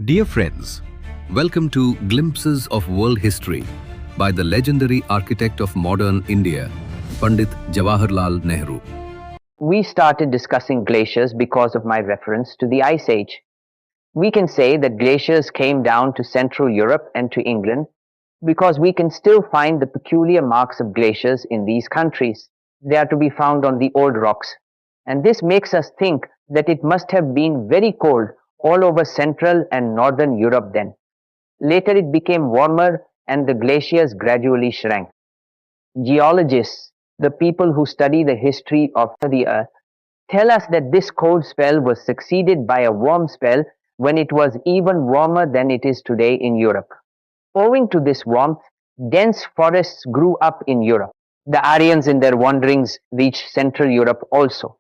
Dear friends, welcome to Glimpses of World History by the legendary architect of modern India, Pandit Jawaharlal Nehru. We started discussing glaciers because of my reference to the Ice Age. We can say that glaciers came down to Central Europe and to England because we can still find the peculiar marks of glaciers in these countries. They are to be found on the old rocks, and this makes us think that it must have been very cold all over Central and Northern Europe then. Later it became warmer and the glaciers gradually shrank. Geologists, the people who study the history of the earth, tell us that this cold spell was succeeded by a warm spell when it was even warmer than it is today in Europe. Owing to this warmth, dense forests grew up in Europe. The Aryans in their wanderings reached Central Europe also.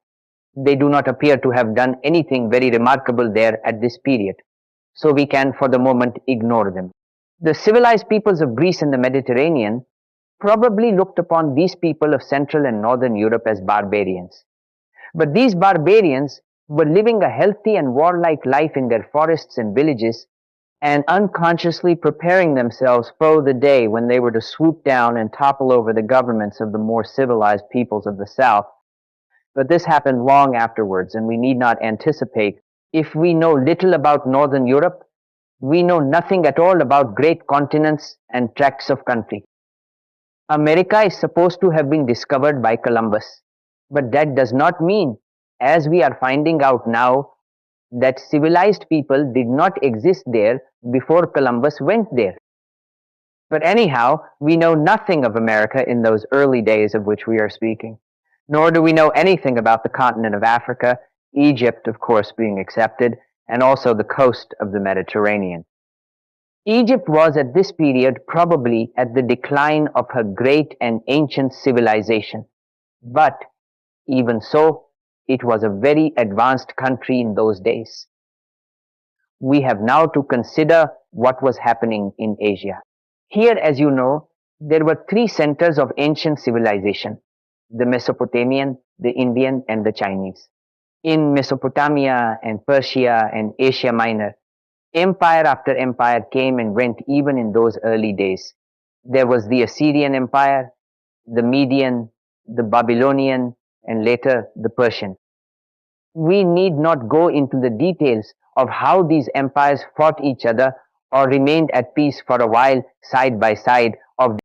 They do not appear to have done anything very remarkable there at this period, so we can for the moment ignore them. The civilized peoples of Greece and the Mediterranean probably looked upon these people of Central and Northern Europe as barbarians. But these barbarians were living a healthy and warlike life in their forests and villages and unconsciously preparing themselves for the day when they were to swoop down and topple over the governments of the more civilized peoples of the South. But this happened long afterwards, and we need not anticipate. If we know little about Northern Europe, we know nothing at all about great continents and tracts of country. America is supposed to have been discovered by Columbus, but that does not mean, as we are finding out now, that civilized people did not exist there before Columbus went there. But anyhow, we know nothing of America in those early days of which we are speaking, nor do we know anything about the continent of Africa, Egypt, of course, being excepted, and also the coast of the Mediterranean. Egypt was at this period probably at the decline of her great and ancient civilization, but even so, it was a very advanced country in those days. We have now to consider what was happening in Asia. Here, as you know, there were three centers of ancient civilization: the Mesopotamian, the Indian, and the Chinese. In Mesopotamia and Persia and Asia Minor, empire after empire came and went even in those early days. There was the Assyrian Empire, the Median, the Babylonian, and later the Persian. We need not go into the details of how these empires fought each other or remained at peace for a while side by side